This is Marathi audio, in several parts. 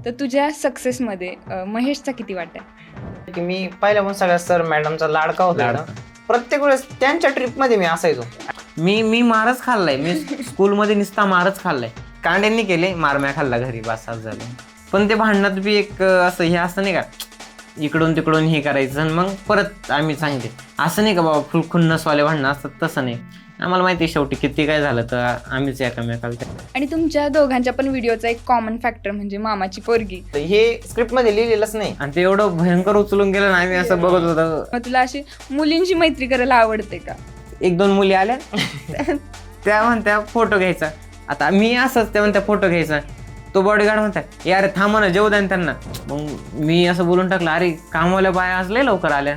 तर तुझ्या सक्सेसमध्ये महेशचा किती वाटा आहे? की मी पहिल्यापासून सगळ्या सर मॅडमचा लाडका होता ना. प्रत्येक वेळेस त्यांच्या ट्रिपमध्ये मी असायचो. मी मारच खाल्लाय. मी स्कूलमध्ये नुसता मारच खाल्लाय. कांड्यांनी केले, मारम्या खाल्ला घरी, बस असं झालं. पण ते भांडणात बी एक असं हे असतं नाही का, इकडून तिकडून हे करायचं आणि मग परत आम्ही सांगते. असं नाही का बाबा फुल खुन्नसवाले भांडणं असतात, तसं नाही. आम्हाला माहिती आहे शेवटी किती काय झालं तर आम्हीच एकामेकाला. आणि तुमच्या दोघांच्या पण व्हिडिओचा एक कॉमन फॅक्टर म्हणजे मामाची पोरगी. तर हे स्क्रिप्टमध्ये लिहिलेलंच नाही. आणि ते एवढं भयंकर उचलून गेलं ना, आम्ही असं बघत होतो. मग तुला अशी मुलींची मैत्री करायला आवडते का? एक दोन मुली आल्या त्या म्हणत्या फोटो घ्यायचा. आता मी असंच त्या म्हणत्या फोटो घ्यायचा. तो बॉडीगार्ड म्हणता यार थांबा ना, जेवू द्या ना त्यांना. मग मी असं बोलून टाकलं, अरे कामवाल्या बाया आज लय लवकर आल्या.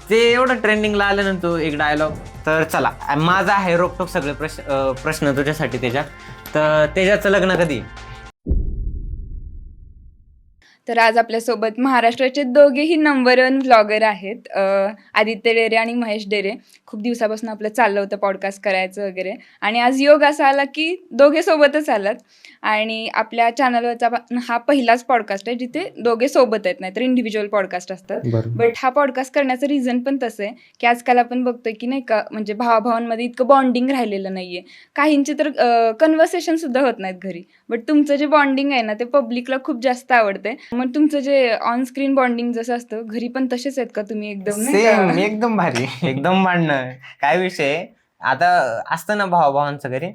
ते एवढं ट्रेंडिंगला आल्यानंतर एक डायलॉग. तर चला, माझा आहे रोकटोक सगळे प्रश्न तुझ्यासाठी त्याच्या. तर त्याच्याचं लग्न कधी? तर आज आपल्यासोबत महाराष्ट्राचे दोघेही नंबर 1 व्लॉगर आहेत, आदित्य डेरे आणि महेश डेरे. खूप दिवसापासून आपलं चाललं होतं पॉडकास्ट करायचं वगैरे, आणि आज योग असा आला की दोघे सोबतच आलात. आणि आपल्या चॅनलवरचा हा पहिलाच पॉडकास्ट आहे जिथे दोघे सोबत आहेत, नाहीतर इंडिव्हिज्युअल पॉडकास्ट असतात. बट हा पॉडकास्ट करण्याचं रिझन पण तसं आहे की आजकाल आपण बघतोय की नाही का, म्हणजे भावाभावांमध्ये इतकं बॉन्डिंग राहिलेलं नाहीये. काहींचे तर कन्व्हर्सेशन सुद्धा होत नाहीत घरी. बट तुमचं जे बॉन्डिंग आहे ना, ते पब्लिकला खूप जास्त आवडतंय. मग तुमचं जे ऑन स्क्रीन बॉन्डिंग जसं असतं घरी, पण तसेच आहेत का तुम्ही? एकदम नाही का? सेम, एकदम भारी, एकदम भांडणं. काय विषय आता असतं ना भावाभावांचं घरी,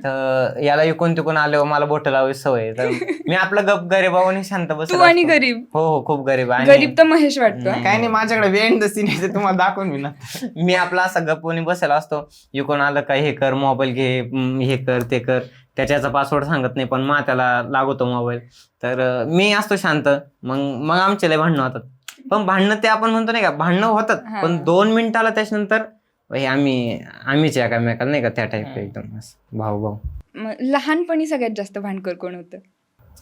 तर याला इकून तिकून आल्यावर मला बोट लावायची सवय. तर मी आपलं गप गरीब आणि शांत बस. तू आणि गरीब? हो, खूप गरीब. गरीब तर महेश वाटतो. काय नाही, माझ्याकडे वेळ सीन आहे, तुम्हाला दाखवून मी ना. मी आपला असा गप्पोनी बसायला असतो. इकून आलं का हे कर, मोबाईल घे, हे कर ते कर. त्याचा पासवर्ड सांगत नाही, पण मग त्याला लागतो मोबाईल. तर मी असतो शांत. मग आमचे लय भांडणं होतात. पण भांडणं ते आपण म्हणतो नाही का, भांडणं होतात, पण 2 मिनिटाला त्याच्यानंतर आम्हीच एकामेकाला नाही का, त्या टाईप एकदम भाऊ. लहानपणी सगळ्यात जास्त भांडखोर कोण होतं?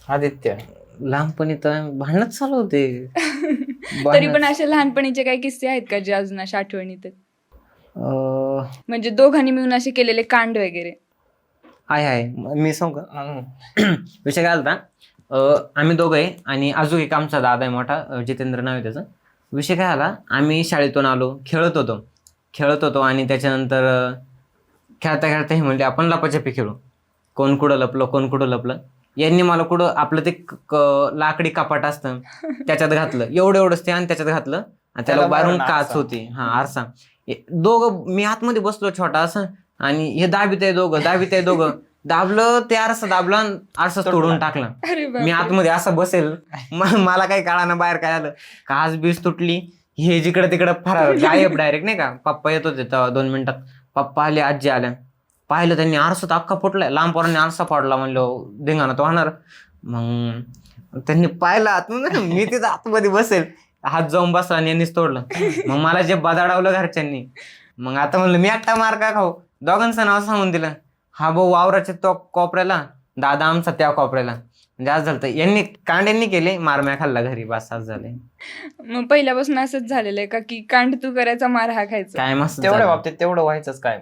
आदित्य. लहानपणी तर भांडणच चालू होते. तरी पण असे लहानपणीचे काही किस्से आहेत का जे अजून अशा आठवणीत आहेत? म्हणजे दोघांनी मिळून असे केलेले कांड वगैरे? आहे मी सांगू का? विषय काय होता, आम्ही दोघं आहे आणि अजून एक आमचा दादा आहे मोठा, जितेंद्र नाव आहे त्याचं. विषय काय झाला, आम्ही शाळेतून आलो, खेळत होतो आणि त्याच्यानंतर खेळता हे म्हणले आपण लपाछपी खेळू. कोण कुठं लपलं. यांनी मला कुठं आपलं ते लाकडी कपाट असतं त्याच्यात घातलं, एवढंच ते, आणि त्याच्यात घातलं आणि त्याला बाहेरून काच होती, आरसा. दोघं, मी आतमध्ये बसलो छोटा असं, आणि हे दाबीत आहे दोघं. दाबलं, ते आरसा दाबला, आरसा तोडून टाकला. मी आतमध्ये असं बसेल, मला काही कळाना बाहेर काय आलं. काच बीज तुटली, हे जिकडं तिकडं फरार, गायब डायरेक्ट नाही का. पप्पा येत होते तेव्हा 2 मिनिटात. पप्पा आले, आजी आल्या. पाहिलं त्यांनी, आरसा तर अख्खा फुटलाय. लहान पोरांनी आरसा पाडला, म्हणलं धिंगाणा तो होणार. मग त्यांनी पाहिलं आतमध्ये, मी तिथं आतमध्ये बसेल, हात जाऊन बसला आणि यांनीच तोडलं. मग मला जे बदाडावलं घरच्यांनी. मग आता म्हणलं मी एकटा मार का खाऊ, दोघांचं नाव सांगून दिलं. हा भाऊ वावराच्या तो कोपऱ्याला, दादा आमचा त्या कोपऱ्याला. म्हणजे आज झालं, यांनी केले, मारम्या खाल्ला घरी, बस आज झाले. मग पहिल्यापासून असंच झालेलं आहे का की कांड तू करायचा, मार हा खायचा? काय मस्त तेवढ्या बाबतीत तेवढं व्हायचंच काय.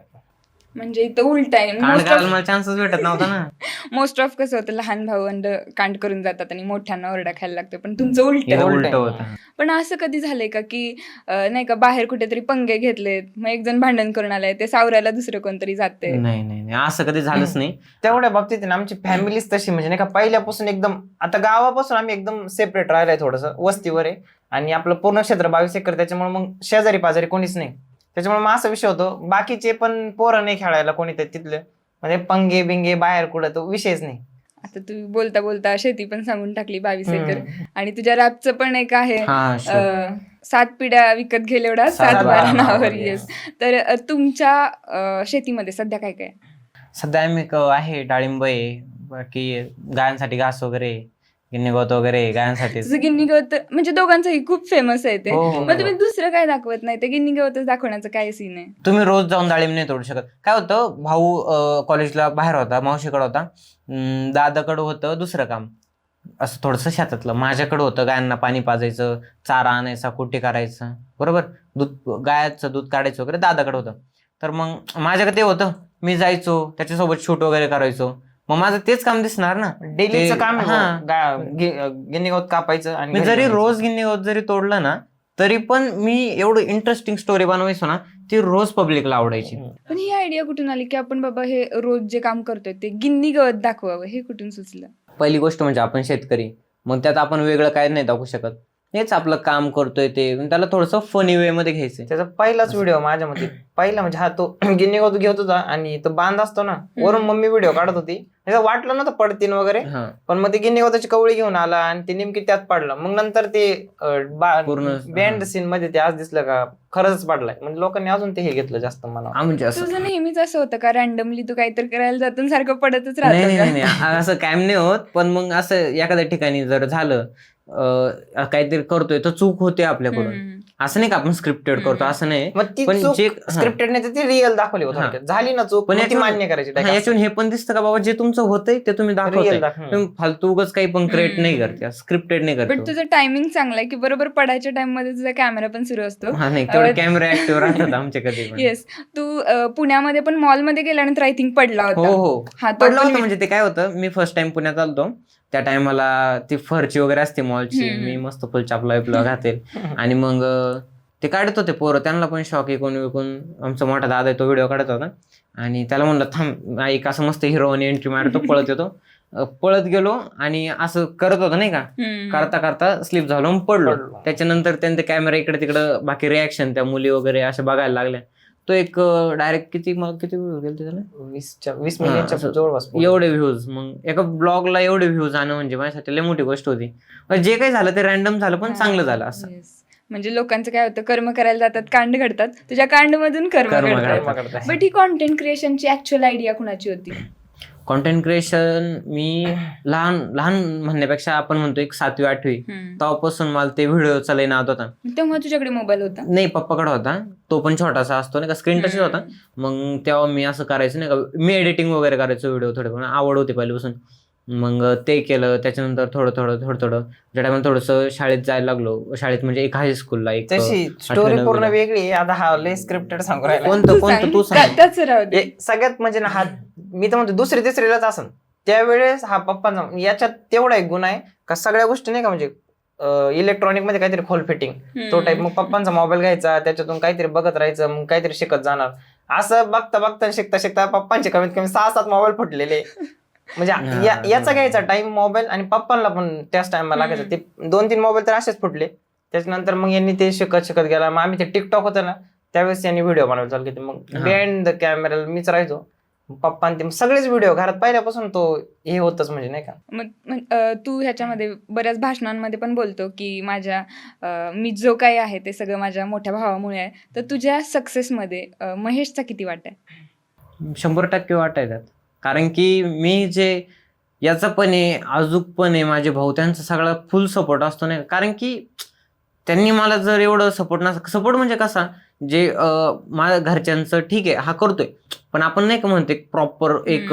म्हणजे इथं उलट आहे. मला चान्सच भेटत नव्हता ना. मोस्ट ऑफ कसं होतं, लहान भावंड कांड करून जातात आणि मोठ्यांना ओरडा खायला लागतो, पण तुमचं उलट. उलट होतं. पण असं कधी झालंय का की नाही का, बाहेर कुठेतरी पंगे घेतलेत, मग एक जण भांडण करून आलाय, ते सावरायला दुसरं कोणतरी जाते? नाही, असं कधी झालंच नाही. तेवढ्या बाबतीत आमची फॅमिलीच तशी, म्हणजे नाही का, पहिल्यापासून एकदम, आता गावापासून आम्ही एकदम सेपरेट राहिलाय, थोडंसं वस्तीवर आहे, आणि आपलं पूर्ण क्षेत्र 22 एकर, त्याच्यामुळे मग शेजारी पाजारी कोणीच नाही. त्याच्यामुळे मग असा विषय होतो, बाकीचे पण पोरं नाही खेळायला कोणी तिथलं, म्हणजे पंगे बिंगे बाहेर कुठं तो विषयच नाही. आता तू बोलता बोलता शेती पण सांगून टाकली, 22 एकर. आणि तुझ्या रॅपचं पण एक आहे, 7 पिढ्या विकत गेले एवढा 7 बारा नावावर. येस. तर तुमच्या शेतीमध्ये सध्या काय काय? सध्या आम्ही आहे, डाळिंब आहे, बाकी गायांसाठी घास वगैरे, गिन्नी गवत वगैरे गायांसाठी. गिन्नी गवत म्हणजे दोघांचंही खूप फेमस आहे ते. हो. मग तुम्ही दुसरं काय दाखवत नाही, ते गिन्नी गवतच दाखवण्याचं काय सीन आहे? तुम्ही रोज जाऊन डाळिंब नाही तोडू शकत. काय होतं, भाऊ कॉलेजला बाहेर होता, मावशीकडे होता, दादाकडं होतं दुसरं काम, असं थोडंसं शेतातलं. माझ्याकडं होतं गायांना पाणी पाजायचं, चारा आणायचा, कुट्टी करायचं, बरोबर, गायाचं दूध काढायचं वगैरे दादाकडे होतं. तर मग माझ्याकडे ते होतं, मी जायचो त्याच्यासोबत शूट वगैरे करायचो. मग माझं तेच काम दिसणार ना. डेलीचं काम आहे हा. गिन्नी गवत कापायचं आणि मी घरी जरी बनायचं. रोज गिन्नी गवत जरी तोडलं ना तरी पण मी एवढं इंटरेस्टिंग स्टोरी बनवायचो ना ती रोज पब्लिकला आवडायची. पण ही आयडिया कुठून आली की आपण बाबा हे रोज जे काम करतोय ते गिन्नी गवत दाखवावं, हे कुठून सुचलं? पहिली गोष्ट म्हणजे आपण शेतकरी, मग त्यात आपण वेगळं काय नाही दाखवू शकत. हेच आपलं काम करतोय ते, पण त्याला थोडंसं फनी वे मध्ये घ्यायचंय. त्याचा पहिलाच व्हिडिओ माझ्या मध्ये पहिला म्हणजे हा तो गिन्नी गवत घेत होता आणि तो बांध असतो ना वरून मम्मी व्हिडिओ काढत होती. त्याचं वाटलं नव्हतं पडतीन वगैरे, हा. पण मग ते गिन्नी गवताची कवळी घेऊन आला आणि ते नेमकी त्यात पडलं. मग नंतर ते पूर्ण बँड सीन मध्ये ते आज दिसलं का खरंच पडलाय, म्हणजे लोकांनी अजून ते हे घेतलं जास्त मला. हा, म्हणजे असं तुझं नेहमीच असं होतं का रॅन्डमली तू काहीतरी करायला जातून सारखं पडतच नाही नाही राहतं नाही का? नाही, असं कायम नाही होत. पण मग असं एखाद्या ठिकाणी जर झालं काहीतरी करतोय तर चूक होते आपल्याकडून. हम्म. असं नाही का आपण स्क्रिप्टेड करतो, असं नाही. मग ती पण चूक जे हा. स्क्रिप्टेड नाही तर ती रिअल दाखवली होती हा. थोडक्यात. झाली ना चूक पण मग ती याच्यातून- मान्य करायची हा, याच्यातून हे पण दिसतं का बाबा जे तुमचं होतंय ते तुम्ही दाखवताय. रिअल तुम्ही फालतू उगाच काही पण क्रिएट नाही हम्म. करते, स्क्रिप्टेड नाही बट करतो. तुझं टायमिंग चांगलं आहे की बरोबर पडायच्या टाइम मध्ये तुझा कॅमेरा पण सुरू असतो. हा नाही, तेवढे कॅमेरा ऍक्टिव्ह राहतात आमचे कधी पण. येस. तू पुण्यामध्ये पण मॉलमध्ये गेल्यानंतर आय थिंक पडला हो होता. हो, हा, तो पडलं पण होतं. म्हणजे ते काय होतं, मी फर्स्ट टाइम पुण्यात आलतो त्या टायमाला ती फरची वगैरे असते मॉलची, हम्म. मी मस्त फुल चापला विपला घातेल आणि मग ते काढत होते पोरं, त्यांना पण शॉक इकून विकून. आमचा मोठा दादा आहे तो व्हिडिओ काढत होता आणि त्याला म्हणलं थांब, एक असं मस्त हिरोने एंट्री मारतो, पळत येतो. पळत गेलो आणि असं करत होतं नाही का, हम्म. करता करता स्लिप झालो आणि पडलो. पडलो. त्याच्यानंतर त्यांनी कॅमेरा इकडे तिकडं बाकी रिॲक्शन त्या मुली वगैरे अशा बघायला लागल्या. तो एक डायरेक्ट किती व्ह्यू गेले त्याला, 20 मिलियनच्या असं जवळपास एवढे व्ह्यूज. मग एका ब्लॉगला एवढे व्ह्यूज आणं म्हणजे माझ्यासाठी लय मोठी गोष्ट होती. पण जे काही झालं ते रॅन्डम झालं पण चांगलं झालं असं. Yes. म्हणजे लोकांचं काय होतं, कर्म करायला जातात, कांड घडतात. तुझ्या कांड मधून कर्म कर्म घडतात. घडतात. बट ही कॉन्टेंट क्रिएशनची ऍक्च्युअल आयडिया कुणाची होती? कॉन्टेंट क्रिएशन मी लहान लहान म्हणण्यापेक्षा आपण म्हणतो एक 7वी 8वी तेव्हापासून मला ते व्हिडिओचा लय नाद होता. तेव्हा तुझ्याकडे मोबाईल होता? नाही, पप्पाकडे होता. तो पण छोटासा असतो नाही का, स्क्रीन टचच होता. मग तेव्हा मी असं करायचं नाही का, मी एडिटिंग वगैरे करायचो व्हिडिओ, थोडे पण आवड होती पहिल्यापासून. मग ते केलं. त्याच्यानंतर थोडं ज्या टायमाला थोडंसं शाळेत जायला लागलो, शाळेत म्हणजे एक हायस्कूलला एक तशी स्टोरी पूर्ण वेगळी आहे. आता हा लय स्क्रिप्टेड सांगू राहिला. कोणतं तू सांग. त्याच राहू दे. सगळ्यात म्हणजे ना, हा मी तर म्हणतो दुसरी तिसरीलाच असन त्यावेळेस हा पप्पांचा. याच्यात तेवढा एक गुण आहे का सगळ्या गोष्टी नाही का, म्हणजे इलेक्ट्रॉनिक मध्ये काहीतरी खोल फिटिंग तो टाईप. मग पप्पांचा मोबाईल घ्यायचा, त्याच्यातून काहीतरी बघत राहायचं, मग काहीतरी शिकत जाणार. असं बघता बघता शिकता पप्पांचे कमीत कमी 6-7 मोबाईल फुटलेले. म्हणजे याचा घ्यायचा टाइम मोबाईल, आणि पप्पांना पण त्याच टाइमला लागायचं. ते 2-3 मोबाईल तर असेच फुटले. त्याच्यानंतर मग यांनी ते शिकत गेला. मग आम्ही ते टिकटॉक होतं ना त्यावेळेस यांनी व्हिडिओ बनवायला चालू केले. मग बिहाइंड द कॅमेरा मीच राहायचो. पप्पा ते सगळेच व्हिडिओ घरात पहिल्यापासून तो हे होतच म्हणजे नाही का. मग तू ह्याच्यामध्ये बऱ्याच भाषणांमध्ये पण बोलतो की मी जो काही आहे ते सगळं माझ्या मोठ्या भावामुळे आहे. तर तुझ्या सक्सेसमध्ये महेशचा किती वाटा आहे? 100% वाटा आहे त्यात. कारण की मी जे याचा पण आहे, अजूक पण आहे, माझे भाऊ त्यांचा सगळा फुल सपोर्ट असतो नाही. कारण की त्यांनी मला जर एवढं सपोर्ट म्हणजे कसा, जे माझ्या घरच्यांचं ठीक आहे हा करतोय, पण आपण नाही का म्हणते प्रॉपर एक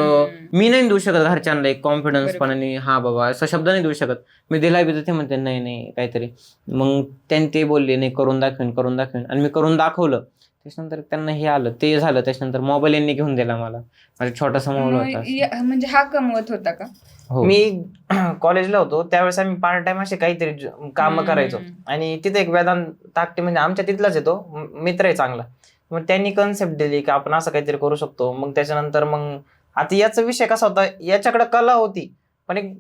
मी नाही देऊ शकत घरच्यांना एक कॉन्फिडन्स पणाने हा बाबा असा शब्द नाही देऊ शकत. मी दिला बी तर ते म्हणते नाही काहीतरी. मग त्यांनी ते बोलले नाही करून दाखवेन आणि मी करून दाखवलं. त्याच्यानंतर त्यांना हे आलं ते झालं. त्याच्यानंतर मोबाईल यांनी घेऊन दिला मला, माझा छोटासा मोबाईल होता. म्हणजे हा कमवत होता का? हो. मी कॉलेजला होतो त्यावेळेस आम्ही पार्ट टाइम असे काहीतरी काम करायचो. आणि तिथे एक वेदांत ताकटे म्हणजे आमच्या तिथलाच येतो मित्र आहे चांगला. मग त्यांनी कन्सेप्ट दिली की आपण असं काहीतरी करू शकतो. मग त्याच्यानंतर मग आता याचा विषय कसा होता, याच्याकडे कला होती पण एक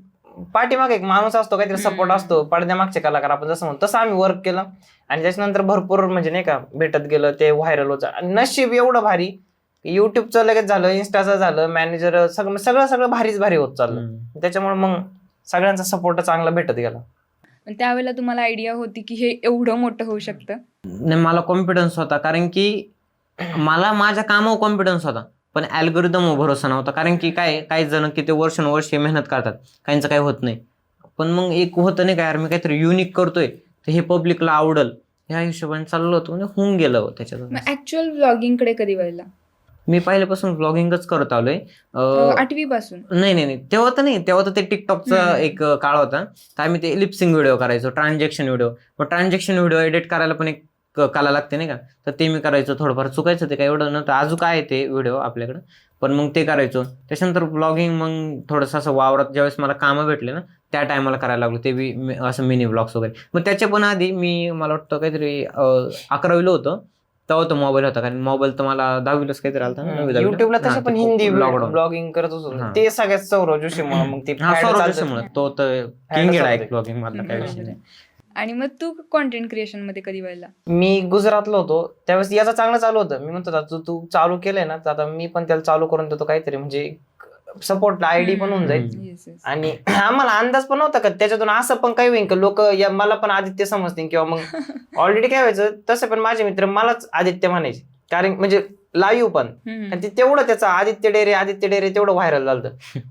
पाठीमागे एक माणूस असतो, काहीतरी सपोर्ट असतो, पडद्यामागचे कलाकार आपण जसं म्हणतो तसं आम्ही वर्क केलं. आणि त्याच्यानंतर भरपूर म्हणजे नाही का भेटत गेलं, ते व्हायरल होतं. आणि नशीब एवढं भारी, युट्यूबचं लगेच झालं, इन्स्टाचं झालं, मॅनेजर सगळं भारी होत चाललं. त्याच्यामुळे मग सगळ्यांचा सपोर्ट चांगला भेटत गेला. त्यावेळेला तुम्हाला आयडिया होती की हे एवढं मोठं होऊ शकतं? नाही, मला कॉन्फिडन्स होता. कारण की मला माझ्या कामावर कॉन्फिडन्स होता, पण अल्गोरिदमवर भरोसा नव्हता. कारण की काही जण किती वर्ष मेहनत करतात, काहींचं काही होत नाही. पण मग एक होतं नाही का, यार मी काहीतरी युनिक करतोय तर हे पब्लिकला आवडल, ह्या हिशोबाने चाललं होतं. म्हणजे होऊन गेलं त्याच्यात. ऍक्च्युअल व्लॉगिंग कडे कधी वळला? मी पहिल्यापासून व्लॉगिंगच करत आलोय. 8वी पासून? नाही, तेव्हा तर ते टिकटॉकचा एक काळ होता. तर आम्ही ते लिपसिंग व्हिडिओ करायचो, ट्रान्झॅक्शन व्हिडिओ एडिट करायला पण एक कला लागते नाही का. तर ते मी करायचो, थोडंफार चुकायचं ते काय एवढं नव्हतं. अजून काय ते व्हिडिओ आपल्याकडं, पण मग ते करायचो. त्याच्यानंतर ब्लॉगिंग मग थोडंसं असं वावरात ज्यावेळेस मला कामं भेटले ना त्या टायमाला करायला लागलो ते बी असं मिनी ब्लॉग्स वगैरे. मग त्याच्या पण आधी मी मला वाटतं काहीतरी 11वीला होतं तेव्हा तो मोबाईल होता, कारण मोबाईल तर मला 10वीलाच काहीतरी आलता ना, 9वी 10वीला. युट्यूबला हा, तसे ते पण खूप हिंदी lockdown. ब्लॉगिंग करत होतो हा. ते सगळ्यात सौरव जोशीमुळे मग ते हा, fad सौरभ चालतं. जोशीमुळे तो तर Fad किंग चालतं आहे ते. ब्लॉगिंग मधला, काय विषय बरोबर नाही. आहे. आणि मग तू कॉन्टेंट क्रिएशन मध्ये कधी वळला? मी गुजरातला होतो त्यावेळेस याचं चांगलं चालू होतं. मी म्हणतो तू तू चालू केलंय ना तर आता मी पण त्याला चालू करून देतो काहीतरी, म्हणजे सपोर्टला आयडी पण होऊन जाईल. Yes, yes. आणि आम्हाला अंदाज पण नव्हता का त्याच्यातून असं पण काही होईल का लोक मला पण आदित्य समजतील किंवा मग ऑलरेडी काय व्हायचं तसं पण माझे मित्र मलाच आदित्य म्हणायचे, कारण म्हणजे लाईव्ह पण. हम्म. आणि ते तेवढं त्याचं आदित्य डेरे तेवढं व्हायरल झालं.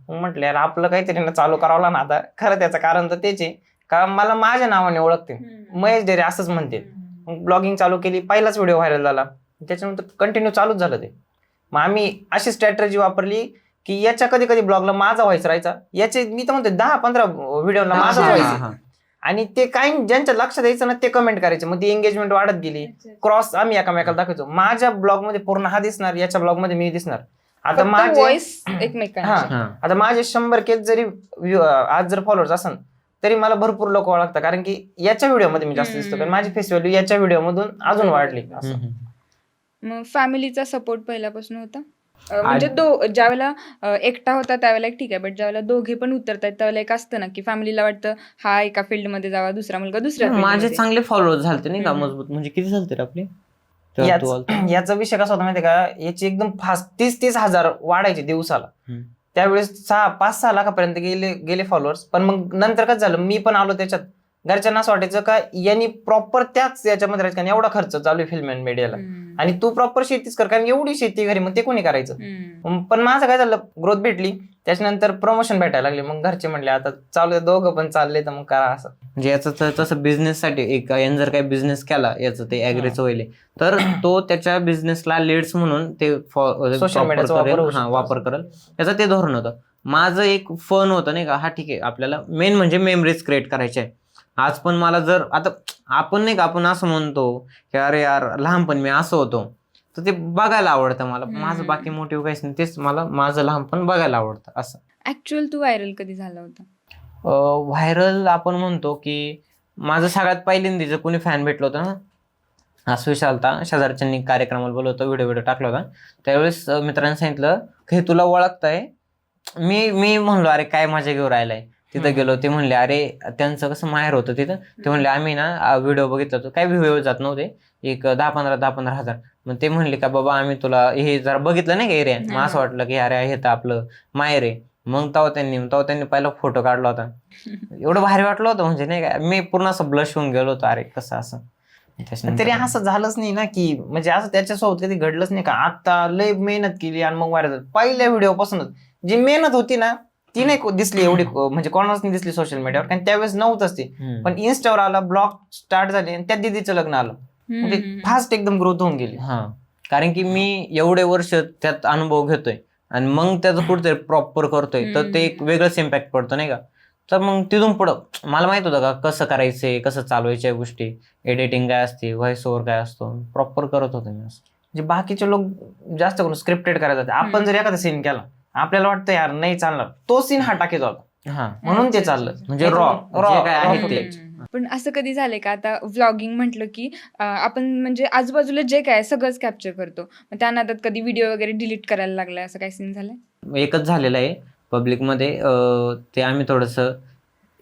मग म्हटलं यार आपलं काहीतरी ना चालू करावं ना आता. खरं त्याचं कारण तर तेच आहे का मला माझ्या नावाने ओळखते, महेश डेरे असंच म्हणते. मग ब्लॉगिंग चालू केली, पहिलाच व्हिडिओ व्हायरल झाला, त्याच्यानंतर कंटिन्यू चालूच झालं ते. मग आम्ही अशी स्ट्रॅटेजी वापरली की याच्या कधी कधी ब्लॉगला माझा व्हायचा राहायचा, याचे मी तर म्हणतो 10-15 व्हिडिओला माझाच हा, व्हायचं. आणि ते काही ज्यांच्या लक्षात द्यायचं ना ते कमेंट करायचे, मग ती एंगेजमेंट वाढत गेली. क्रॉस आम्ही एकामेकाला दाखवायचो, माझ्या ब्लॉग मध्ये पूर्ण हा दिसणार, याच्या ब्लॉग मध्ये मी दिसणार. आता माझे व्हॉइस एकमेकांची. आता माझे 100 के जरी आज जर फॉलोअर्स असेल तरी मला भरपूर लोक ओळखतात, कारण की याच्या व्हिडिओ मध्ये मी जास्त दिसतो, कारण माझी फेस व्हॅल्यू याच्या व्हिडिओ मधून अजून वाढली असं. मग फॅमिलीचा सपोर्ट पहिल्यापासून होता? म्हणजे ज्यावेळेला एकटा होता त्यावेळेला एक ठीक आहे, बट ज्यावेळेला दोघे पण उतरतात त्यावेळेला एक असतं ना की फॅमिलीला वाटतं हा एका फील्ड मध्ये जावा, दुसरा मुलगा दुसऱ्या माझे फील्डमध्ये. चांगले फॉलोअर्स झालते नाही का, हम्म. मजबूत. म्हणजे किती झालते रे आपले तेव्हा तू आलता? याचा विषय कसा होता माहितीये का, याची एकदम फास्ट 30 हजार वाढायचे दिवसाला. हम्म. त्यावेळेस 5-6 लाखापर्यंत गेले फॉलोअर्स. पण मग नंतर कसं झालं, मी पण आलो त्याच्यात. घरच्यांना असं वाटायचं का यांनी प्रॉपर त्याच याच्यामध्ये राहायचं, कारण एवढा खर्च चालू आहे फिल्म अँड मीडियाला, आणि तू प्रॉपर शेतीच कर, कारण एवढी शेती घरी मग ते कोणी करायचं. पण माझं काय झालं, ग्रोथ भेटली, त्याच्यानंतर प्रमोशन भेटायला लागले. मग घरचे म्हणले आता चालू आहे, दोघं पण चालले तर मग करा असं. म्हणजे याचं तर तसं बिझनेस साठी एक यानं जर काही बिझनेस केला याचं ते ऍग्रीचं होईल तर तो त्याच्या बिझनेसला लीड्स म्हणून ते Social media चा वापर होऊ शकतो. वापर करेल, याचं ते धोरण होतं. माझं एक फन होतं नाही का, हा ठीक आहे आपल्याला मेन म्हणजे मेमरीज क्रिएट करायचे आहे. आज पण मला जर आता आपण नाही का आपण असं म्हणतो की अरे यार लहानपण मी असं होतो, तर ते बघायला आवडतं मला. माझं बाकी मोटिव्ह काहीच नाही, तेच मला माझं लहानपण बघायला आवडतं असं. ऍक्च्युअल तू व्हायरल कधी झाला होता? व्हायरल आपण म्हणतो की माझं सगळ्यात पहिल्यांदा कोणी फॅन भेटलं होतं ना, असं विषय आलता. शेजारच्यांनी कार्यक्रमाला बोलवलं होतं, व्हिडिओ टाकला होता. त्यावेळेस मित्रांनी सांगितलं की हे तुला ओळखताय. मी म्हणलो अरे काय मजा घेऊन राहिलाय. तिथं गेलो, ते म्हणले अरे त्यांचं कसं माहेर होतं तिथं, ते म्हणले आम्ही ना व्हिडिओ बघितला होतो, काही व्ह्यू जात नव्हते, एक 10-15 हजार. मग ते म्हणले का बाबा आम्ही तुला हे जरा बघितलं नाही का एरिया, मग असं वाटलं की अरे हे तर आपलं माहेर आहे. मग तेव्हा त्यांनी पहिला फोटो काढला होता. एवढं भारी वाटलं होतं म्हणजे नाही का, मी पूर्ण असं ब्लश होऊन गेलो होतो, अरे कसं असं. तरी असं झालंच नाही ना की म्हणजे असं त्याच्यासोबत कधी घडलंच नाही का आता लय मेहनत केली आणि मग व्हायरल. पहिल्या व्हिडिओ पासूनच जी मेहनत होती ना ती नाही दिसली एवढी, म्हणजे कोणालाच नाही दिसली सोशल मीडियावर, कारण त्यावेळेस नव्हतंच ते. पण इन्स्टावर आला, ब्लॉग स्टार्ट झाले आणि त्या दीदीचं लग्न आलं, म्हणजे फास्ट एकदम ग्रोथ होऊन गेली. हा, कारण की मी एवढे वर्ष त्यात अनुभव घेतोय आणि मग त्याचं कुठेतरी प्रॉपर करतोय, तर ते एक वेगळंच इम्पॅक्ट पडतो नाही का. तर मग तिथून पुढं मला माहित होतं का कसं करायचंय, कसं चालवायच्या गोष्टी, एडिटिंग काय असते, व्हॉइस ओव्हर काय असतो, प्रॉपर करत होतो मी असं. म्हणजे बाकीचे लोक जास्त करून स्क्रिप्टेड करायचं. आपण जर एखादा सीन केला, आपल्याला वाटतं यार नाही चालणार, तो सीन हा टाकीत होता, हा, म्हणून ते चाललं. म्हणजे रॉ काय आहे ते. पण असं कधी झालंय का, आता व्लॉगिंग म्हटलं की आपण म्हणजे आजूबाजूला जे काय सगळंच कॅप्चर करतो, मग त्या नादात कधी व्हिडिओ वगैरे डिलीट करायला लागलाय, असं काही सीन झालंय? एकच झालेलं आहे पब्लिकमध्ये. ते आम्ही थोडंसं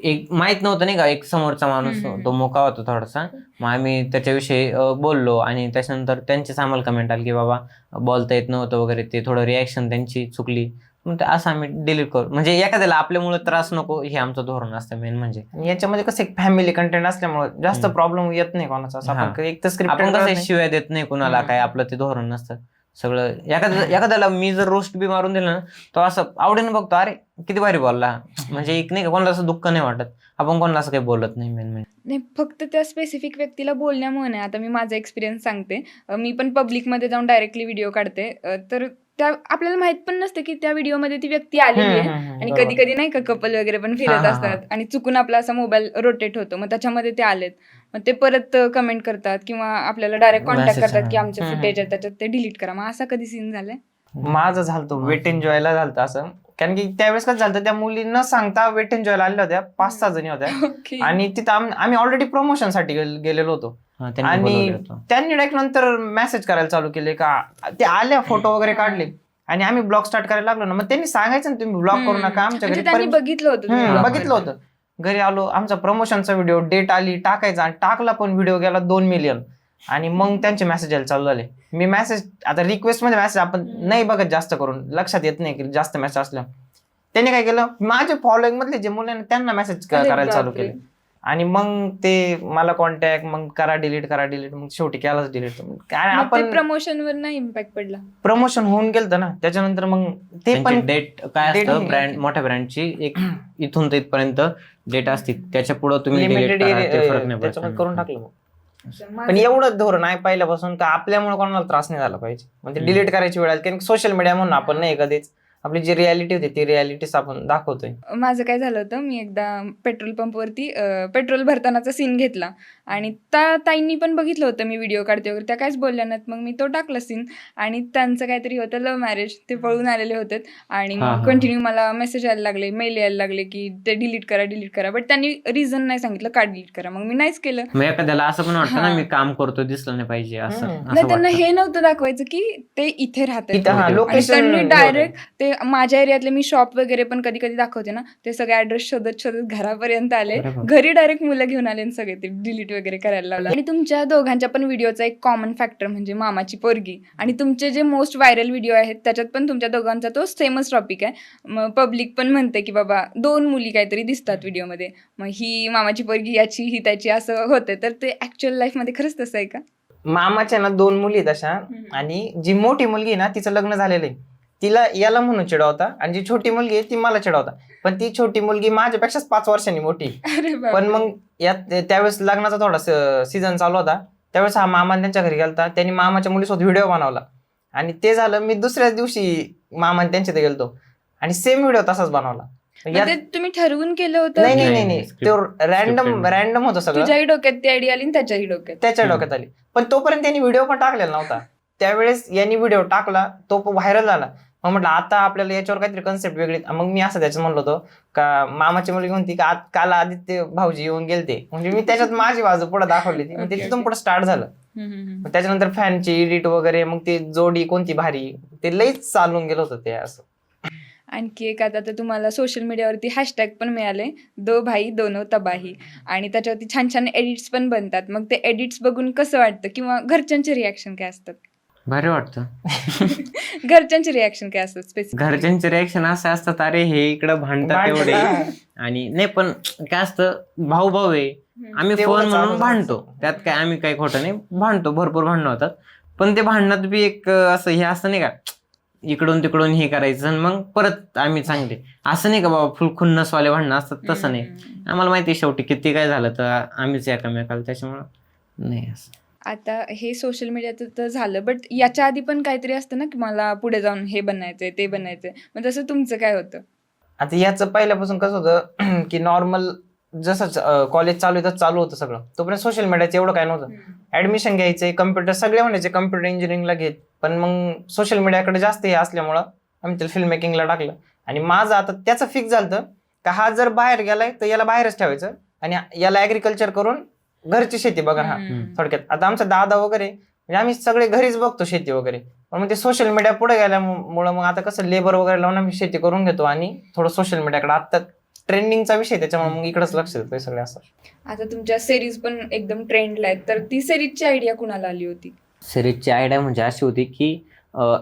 एक माहित नव्हतं नाही का, एक समोरचा माणूस तो मोका होता थोडासा, मग आम्ही त्याच्याविषयी बोललो आणि त्याच्यानंतर त्यांचीच आम्हाला कमेंट आली की बाबा बोलता येत नव्हतं वगैरे, ते थोडं रिॲक्शन त्यांची चुकली. मग असं आम्ही डिलीट करू, म्हणजे एखाद्याला आपल्यामुळे त्रास नको, हे आमचं धोरण असतं मेन. म्हणजे याच्यामध्ये कसं एक फॅमिली कंटेंट असल्यामुळे जास्त प्रॉब्लेम येत नाही कोणाचा. आपण एक तर आपण कसं स्क्रिप्ट शिवाय देत नाही कुणाला, काय आपलं ते धोरण नसतं सगळं. एखाद्याला मी जर रोस्ट बी मारून दिलं ना, तो असं आवडीने बघतो, अरे किती भारी बोलला, म्हणजे एक नाही का कोणाला असं दुःख नाही वाटत. आपण कोणाला असं काही बोलत नाही मेन म्हणजे. नाही, फक्त त्या स्पेसिफिक व्यक्तीला बोलण्यामुळे नाही. आता मी माझा एक्सपिरियन्स सांगते. मी पण पब्लिकमध्ये जाऊन डायरेक्टली व्हिडिओ काढते, तर त्या आपल्याला माहित पण नसतं की त्या व्हिडिओमध्ये ती व्यक्ती आलेली आहे. आणि कधी कधी नाही का कपल वगैरे पण फिरत असतात आणि चुकून आपला असा मोबाईल रोटेट होतो, मग त्याच्यामध्ये ते आलेत, मग ते परत कमेंट करतात किंवा आपल्याला डायरेक्ट कॉन्टॅक्ट करतात की आमचे फुटेज आहे त्याच्यात ते डिलीट करा. मग असा कधी सीन झालाय? माझं झालं वेट एन्जॉयला झालं असं, कारण की त्यावेळेस कसं झालं, त्या मुली न सांगता वेट एन्जॉयला आलेल्या होत्या, 5-6 जणी होत्या. ओके. आणि तिथं आम्ही ऑलरेडी प्रमोशन साठी गेलेलो होतो. हा, त्यांनी आणि बोलवलं होतं. त्यांनी डायरेक्ट नंतर मेसेज करायला चालू केले का ते आल्या, फोटो वगैरे काढले आणि आम्ही ब्लॉग स्टार्ट करायला लागलो ना, मग त्यांनी सांगायचं ना तुम्ही ब्लॉग करू नका, आमच्या म्हणजे घरी त्यांनी बघितलं होतं तुम्ही vlog बघितलं करताना. होतं. घरी आलो, आमचा प्रमोशनचा व्हिडिओ डेट आली, टाकायचा आणि टाकला पण व्हिडिओ गेला 2 मिलियन. आणि मग त्यांचे मेसेज यायला चालू झाले. मी मेसेज आता रिक्वेस्ट मध्ये मेसेज आपण नाही बघत जास्त करून, लक्षात येत नाही की जास्त मेसेज असल्या. त्यांनी काय केलं, माझे फॉलोईंग मधले जे मुलं त्यांना मेसेज अरे करायला चालू बापरे. केले. आणि मग ते मला कॉन्टॅक्ट, मग करा डिलीट, मग शेवटी केलाच डिलीट. काय मग ते आपण प्रमोशन वर नाही इम्पॅक्ट पडला? प्रमोशन होऊन गेलं ना, त्याच्यानंतर मग ते पण डेट काय date असतं, नाही. ब्रँड मोठ्या ब्रँडची एक इथून ते इथपर्यंत डेट असते, त्याच्या पुढे तुम्ही लिमिटेड delete करा, ते फरक नाही त्याच्यामध्ये पडत. करून टाकलं मग. पण एवढं धोरण आहे पहिल्यापासून का आपल्यामुळे कोणाला त्रास नाही झाला पाहिजे, म्हणजे डिलीट करायची वेळ आली, कारण सोशल मीडिया म्हणून आपण नाही कधीच आपली जी रियालिटी होती ती रियालिटीच आपण दाखवतोय. माझं काय झालं होतं, मी एकदा पेट्रोल पंपवरती पेट्रोल भरतानाचा सीन घेतला आणि त्या ताईंनी पण बघितलं होतं मी व्हिडिओ काढते वगैरे, त्या काहीच बोलल्या नाहीत. मग मी तो टाकला सीन आणि त्यांचं काहीतरी होतं लव्ह मॅरेज, ते पळून आलेले होते आणि हा, मग हा. कंटिन्यू मला मेसेज यायला लागले, मेल यायला लागले की ते डिलीट करा, बट त्यांनी रिझन नाही सांगितलं का डिलीट करा. मग मी नाहीच केलं. मग एखाद्याला असं पण वाटतं ना, हा. मी काम करतो दिसलं नाही पाहिजे असं हम्म. नाही, त्यांना वाटतं. हे नव्हतं दाखवायचं की ते इथे राहतात. इथं हा आणि आणि त्यांनी लोकेशन डायरेक्ट ते माझ्या एरियातले मी शॉप वगैरे पण कधी कधी दाखवते ना, ते सगळे ऍड्रेस शोधत घरापर्यंत आले. अरे बाप. घरी डायरेक्ट मुलं घेऊन आले आणि सगळे ते डिलीट वगैरे करायला लावलं. आणि तुमच्या दोघांच्या पण व्हिडिओचा एक कॉमन फॅक्टर म्हणजे मामाची पोरगी, आणि तुमचे जे मोस्ट व्हायरल व्हिडिओ आहेत त्याच्यात पण तुमच्या दोघांचा तो सेमच टॉपिक आहे. मग पब्लिक पण म्हणते की बाबा 2 मुली काहीतरी दिसतात व्हिडिओमध्ये, मग ही मामाची पोरगी याची, ही त्याची, असं होते. तर ते ऍक्च्युअल लाईफ मध्ये खरंच तसं आहे का? मामाच्या ना 2 मुली आहेत अशा, आणि जी मोठी मुलगी आहे ना तिचं लग्न झालेलं आहे, तिला याला म्हणून चिडवता, आणि जी छोटी मुलगी आहे ती मला चिडवता. पण ती छोटी मुलगी माझ्यापेक्षाच 5 वर्षांनी मोठी. अरे बापरे. पण मग यात त्यावेळेस लग्नाचा थोडा सीझन चालू होता, त्यावेळेस हा मामा त्यांच्या घरी गेलता, त्यांनी मामाच्या मुलीसोबत व्हिडिओ बनवला आणि ते झालं. मी दुसऱ्याच दिवशी मामा त्यांच्या इथे गेलतो आणि सेम व्हिडिओ तसाच बनवला. मग ते तुम्ही ठरवून केलं होतं? नाही नाही नाही, नाही, script- ते रॅन्डम होतं सगळं. तुझ्याही डोक्यात ती आयडिया आली आणि त्याच्याही डोक्यात. त्याच्या डोक्यात आली, पण तोपर्यंत त्यांनी व्हिडिओ पण टाकलेला नव्हता. त्यावेळेस यांनी व्हिडिओ टाकला, तो व्हायरल झाला. मग म्हटलं आता आपल्याला याच्यावर काहीतरी कन्सेप्ट वेगळी. मग मी असं त्याच्यात म्हणलो होतो का मामाची मुलगी म्हणती का काल आदित्य भाऊजी येऊन गेलते, म्हणजे मी त्याच्यात माझी बाजू पुढे दाखवली ती. म्हणजे तिथून पुढे स्टार्ट झालं. मग त्याच्यानंतर फॅनची एडिट वगैरे, मग ते जोडी कोणती भारी, ते लईच चालून गेलं होतं ते असं. आणखी एक आता तर तुम्हाला सोशल मीडियावरती हॅशटॅग पण मिळाले, 2 भाई दोनो तबाही, आणि त्याच्यावरती छान छान एडिट्स पण बनतात. मग ते एडिट्स बघून कसं वाटतं, किंवा घरच्यांचे रिॲक्शन काय असतात? भारी वाटतं. घरच्यांचे रिॲक्शन काय असतात स्पेसिफिक? घरच्यांचे रिएक्शन असे असतात, अरे हे इकडं भांडतात एवढे. आणि नाही, पण काय असतं, भाऊ भाऊ आहे, आम्ही तेवढं फोन चालू म्हणून भांडतो, त्यात काय आम्ही काही खोटं नाही, भांडतो, भरपूर भांडणं होतात. पण ते भांडणात बी एक असं हे असतं नाही का, इकडून तिकडून हे करायचं आणि मग परत आम्ही चांगले, असं नाही का बाबा फुल खुन्नसवाले भांडणं असतात, तसं नाही. आम्हाला माहिती आहे शेवटी किती काय झालं तर आम्हीच एकामेकाला, त्याच्यामुळं नाही असं. आता हे सोशल मीडियाचं तर झालं, बट याच्या आधी पण काहीतरी असतं ना की मला पुढे जाऊन हे बनायचंय, ते बनायचंय. मग तसं तुमचं काय होतं? आता याचं पहिल्यापासून कसं होतं की नॉर्मल जसं कॉलेज चालू आहे तसं चालू होतं सगळं, तोपर्यंत सोशल मीडियाचं एवढं काय नव्हतं. ऍडमिशन घ्यायचंय, कम्प्युटर सगळे म्हणायचे कम्प्युटर इंजिनिअरिंगला घेत, पण मग सोशल मीडियाकडे जास्त हे असल्यामुळं आम्ही त्याला फिल्म मेकिंगला टाकलं. आणि माझं आता त्याचं फिक्स झालं का हा जर बाहेर गेलाय तर याला बाहेरच ठेवायचं आणि याला ऍग्रिकल्चर करून घरची शेती बघा. हा थोडक्यात आता आमचा दादा वगैरे, म्हणजे आम्ही सगळे घरीच बघतो शेती वगैरे, पण मग ते सोशल मीडिया पुढे गेल्यामुळं मग आता कसं लेबर वगैरे लावून आम्ही शेती करून घेतो आणि थोडं सोशल मीडियाकडे आता ट्रेंडिंगचा विषय, त्याच्यामुळे मग इकडेच लक्ष देतोय सगळे असं. आता तुमच्या सिरीज पण एकदम ट्रेंडला आहेत, तर ती सिरीजची आयडिया कुणाला आली होती? सिरीजची आयडिया म्हणजे अशी होती की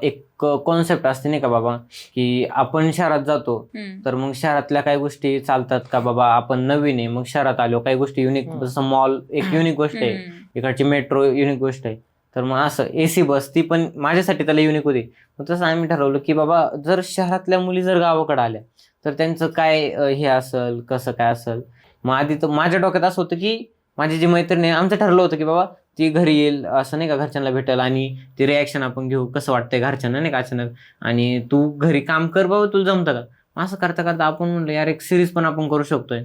एक कॉन्सेप्ट असते नाही का बाबा, की आपण शहरात जातो, तर मग शहरातल्या काही गोष्टी चालतात का बाबा, आपण नवीन आहे, मग शहरात आलो, काही गोष्टी युनिक, जसं मॉल एक युनिक गोष्ट आहे, इकडची मेट्रो युनिक गोष्ट आहे, तर मग असं एसी बस ती पण माझ्यासाठी त्याला युनिक होती. मग तसं आम्ही ठरवलं की बाबा जर शहरातल्या मुली जर गावाकडे आल्या तर त्यांचं काय हे असेल, कसं काय असेल. मग आधी तर माझ्या डोक्यात असं होतं की माझी जी मैत्रीण आहे, आमचं ठरलं होतं की बाबा ती घरी येईल, असं नाही का, घरच्यांना भेटेल आणि ती रिॲक्शन आपण घेऊ, कसं वाटतंय घरच्यांना नाही का अचानक, आणि तू घरी काम कर बाबा, तुला जमतं का. असं करता करता आपण म्हणलं यार एक सिरीज पण आपण करू शकतोय.